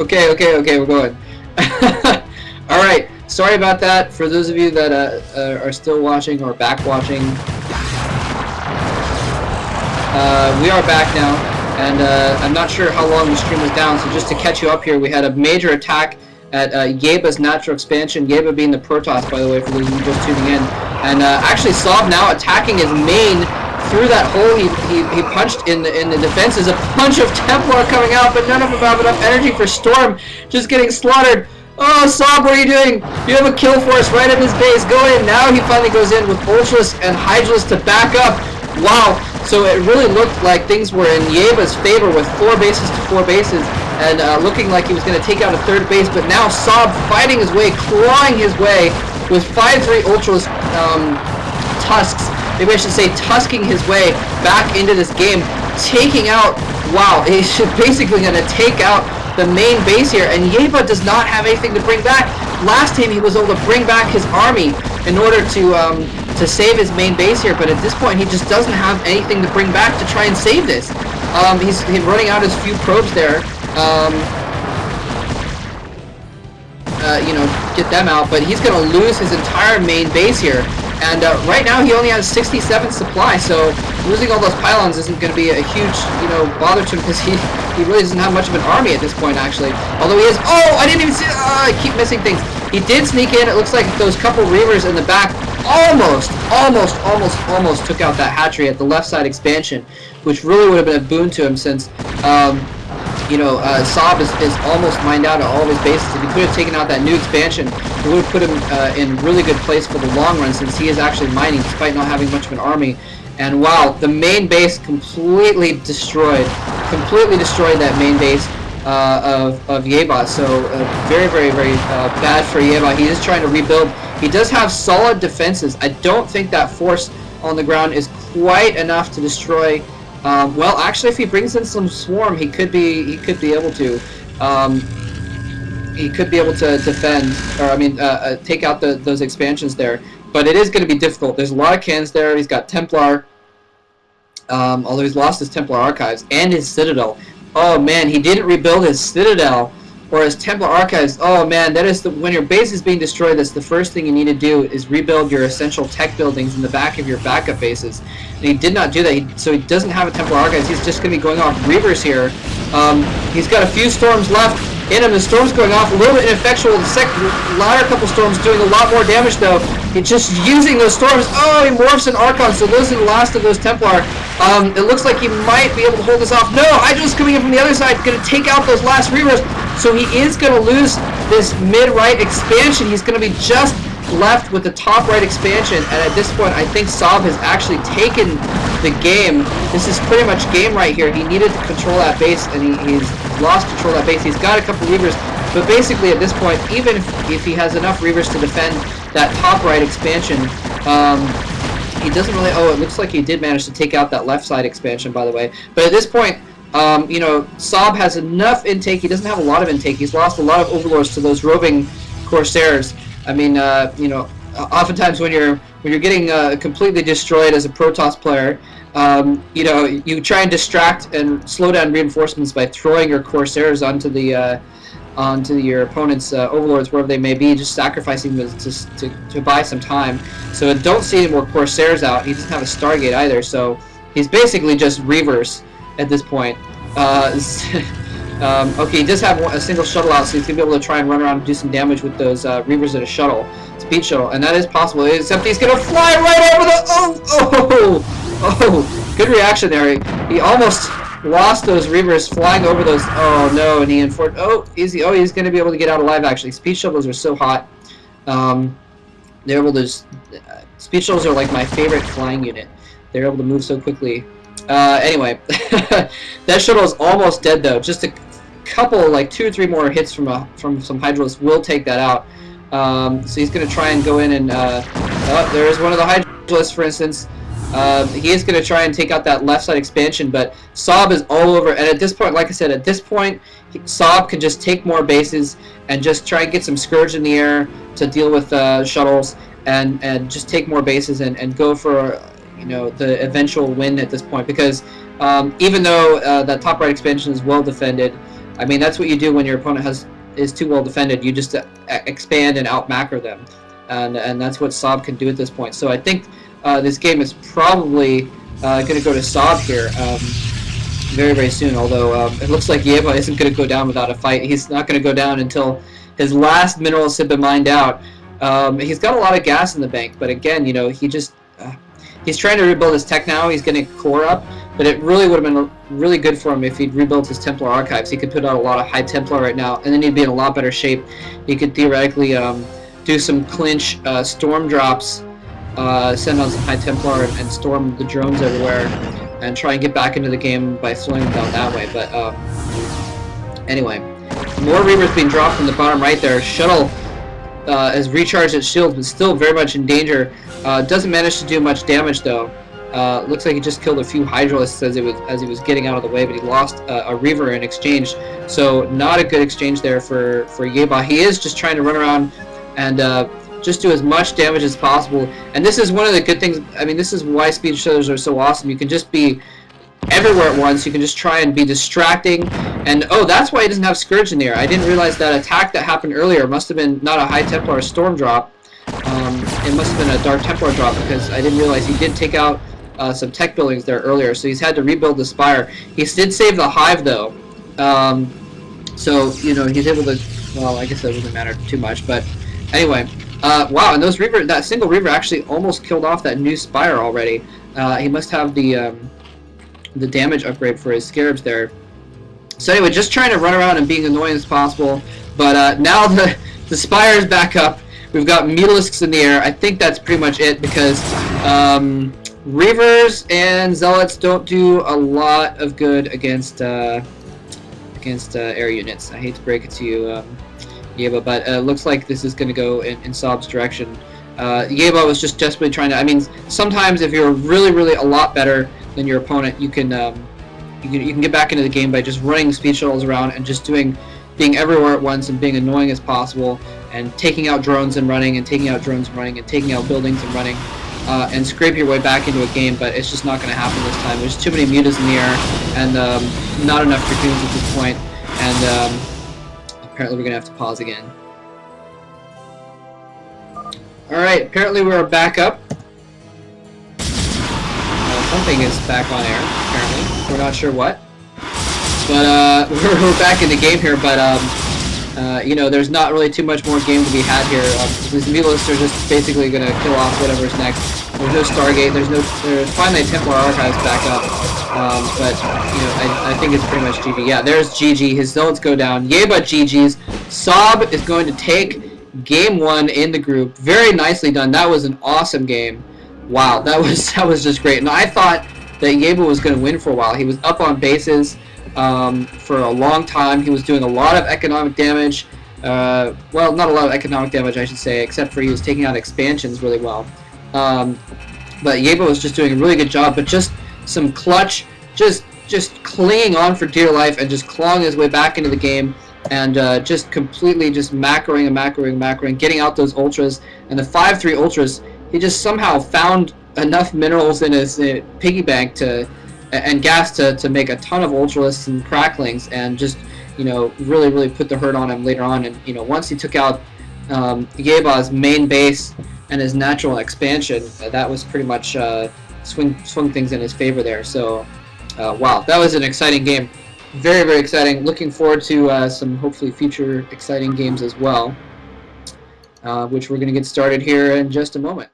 Okay, we're going. Alright, sorry about that. For those of you that are still watching or back watching, we are back now, and I'm not sure how long the stream was down, so just to catch you up here, we had a major attack at Yayba's natural expansion, Yayba being the Protoss, by the way, for those of you just tuning in. And actually Saab now attacking his main through that hole he punched in the defense. There's a bunch of Templar coming out, but none of them have enough energy for Storm, just getting slaughtered. Oh, Saab, what are you doing? You have a kill force right at his base. Go in. Now he finally goes in with Ultras and Hydralis to back up. Wow. So it really looked like things were in Yayba's favor with 4 bases to 4 bases and looking like he was going to take out a 3rd base. But now Saab fighting his way, clawing his way with 5-3 Ultras tusks. Maybe I should say tusking his way back into this game, taking out, wow, he's basically going to take out the main base here, and Yayba does not have anything to bring back. Last time he was able to bring back his army in order to save his main base here, but at this point he just doesn't have anything to bring back to try and save this. He's running out his few probes there. You know, get them out, but he's going to lose his entire main base here. And right now he only has 67 supply, so losing all those pylons isn't going to be a huge, you know, bother to him because he really doesn't have much of an army at this point, actually. Although he is, oh, I didn't even see, I keep missing things. He did sneak in. It looks like those couple Reavers in the back almost took out that hatchery at the left side expansion, which really would have been a boon to him since, you know, Saab is almost mined out of all of his bases. If he could have taken out that new expansion, it would have put him in really good place for the long run, since he is actually mining despite not having much of an army. And wow, the main base completely destroyed that main base of Yayba. So very bad for Yayba. He is trying to rebuild. He does have solid defenses. I don't think that force on the ground is quite enough to destroy. Well, actually, if he brings in some swarm, he could be able to. He could be able to defend, or I mean, take out those expansions there. But it is going to be difficult. There's a lot of cannons there. He's got Templar, although he's lost his Templar archives and his Citadel. Oh man, he didn't rebuild his Citadel or his Templar archives. Oh man, that is when your base is being destroyed, that's the first thing you need to do is rebuild your essential tech buildings in the back of your backup bases. And he did not do that, so he doesn't have a Templar archives. He's just going to be going off Reavers here. He's got a few storms left in him. The storm's going off a little bit ineffectual. The latter couple storms doing a lot more damage though. He's just using those storms. Oh, he morphs an Archon, so those are the last of those Templar. It looks like he might be able to hold this off. No, Hydra's coming in from the other side, going to take out those last Reavers. So he is going to lose this mid-right expansion. He's going to be just left with the top right expansion, and at this point I think Saab has actually taken the game. This is pretty much game right here. He needed to control that base, and he's lost control of that base. He's got a couple Reavers, but basically at this point, even if he has enough Reavers to defend that top right expansion, he doesn't really. Oh, it looks like he did manage to take out that left side expansion, by the way. But at this point, you know, Saab has enough intake. He doesn't have a lot of intake. He's lost a lot of overlords to those roving Corsairs. I mean, you know, oftentimes when you're getting completely destroyed as a Protoss player, you know, you try and distract and slow down reinforcements by throwing your Corsairs onto your opponent's overlords, wherever they may be, just sacrificing them to buy some time. So don't see any more Corsairs out. He doesn't have a Stargate either, so he's basically just Reavers at this point. Okay, he does have a single shuttle out, so he's going to be able to try and run around and do some damage with those Reavers at a shuttle, speed shuttle, and that is possible, except he's going to fly right over the... Oh, good reaction there. He almost lost those Reavers flying over those... Oh, no, and he's going to be able to get out alive, actually. Speed shuttles are so hot. They're able to... speed shuttles are like my favorite flying unit. They're able to move so quickly. Anyway, that shuttle is almost dead, though. Just a couple, like 2 or 3 more hits from some Hydralis will take that out. So he's going to try and go in and... oh, there's one of the Hydralis, for instance. He is going to try and take out that left side expansion, but Saab is all over. And at this point, like I said, at this point, Saab can just take more bases and just try and get some Scourge in the air to deal with shuttles and just take more bases and go for... you know, the eventual win at this point, because even though that top right expansion is well defended, I mean, that's what you do when your opponent is too well defended. You just expand and out macro them, and that's what Saab can do at this point. So I think this game is probably going to go to Saab here very, very soon. Although it looks like yayba isn't going to go down without a fight. He's not going to go down until his last minerals have been mined out. He's got a lot of gas in the bank, but again, you know, he's trying to rebuild his tech now. He's getting core up, but it really would have been really good for him if he'd rebuilt his Templar archives. He could put out a lot of high Templar right now, and then he'd be in a lot better shape. He could theoretically do some clinch storm drops, send on some high Templar, and storm the drones everywhere, and try and get back into the game by slowing them down that way. But anyway, more Reavers being dropped from the bottom right there. Shuttle has recharged its shield, but still very much in danger. Doesn't manage to do much damage though. Looks like he just killed a few Hydralisks as he was getting out of the way, but he lost a Reaver in exchange. So not a good exchange there for yayba. He is just trying to run around and just do as much damage as possible. And this is one of the good things. I mean, this is why speed shutters are so awesome. You can just be everywhere at once. You can just try and be distracting. And oh, that's why he doesn't have Scourge in there. I didn't realize that attack that happened earlier must have been not a high Templar storm drop. It must have been a Dark Templar drop, because I didn't realize he did take out some tech buildings there earlier, so he's had to rebuild the Spire. He did save the Hive though, so you know, he's able to. Well, I guess that doesn't matter too much, but anyway, wow! And that single Reaver actually almost killed off that new Spire already. He must have the damage upgrade for his Scarabs there. So anyway, just trying to run around and being annoying as possible. But now the Spire is back up. We've got Mutalisks in the air. I think that's pretty much it, because Reavers and Zealots don't do a lot of good against air units. I hate to break it to you, yayba, but it looks like this is going to go in Saab's direction. Yayba was just desperately trying to. I mean, sometimes if you're really a lot better than your opponent, you can get back into the game by just running speed shuttles around and just being everywhere at once and being annoying as possible, and taking out drones and running, and taking out drones and running, and taking out buildings and running, and scrape your way back into a game. But it's just not going to happen this time. There's too many mutas in the air, and not enough Dragoons at this point, and apparently we're going to have to pause again. Alright, apparently we're back up. Something is back on air, apparently. We're not sure what. But we're back in the game here, but you know, there's not really too much more game to be had here. These Mutalisks are just basically going to kill off whatever's next. There's no Stargate, there's finally Templar archives back up, but you know, I think it's pretty much GG. Yeah, there's GG. His zones go down. yayba GG's. Saab is going to take game 1 in the group. Very nicely done. That was an awesome game. Wow, that was just great. And I thought that yayba was going to win for a while. He was up on bases for a long time. He was doing a lot of economic damage. Well, not a lot of economic damage, I should say, except for he was taking out expansions really well. But yayba was just doing a really good job. But just some clutch, just clinging on for dear life and just clawing his way back into the game, and just completely just macroing and macroing, getting out those ultras. And the 5-3 ultras, he just somehow found enough minerals in his piggy bank and gas to make a ton of ultralisks and cracklings, and just, you know, really put the hurt on him later on. And you know, once he took out yayba's main base and his natural expansion, that was pretty much swung things in his favor there. So wow, that was an exciting game. Very exciting. Looking forward to some hopefully future exciting games as well, which we're going to get started here in just a moment.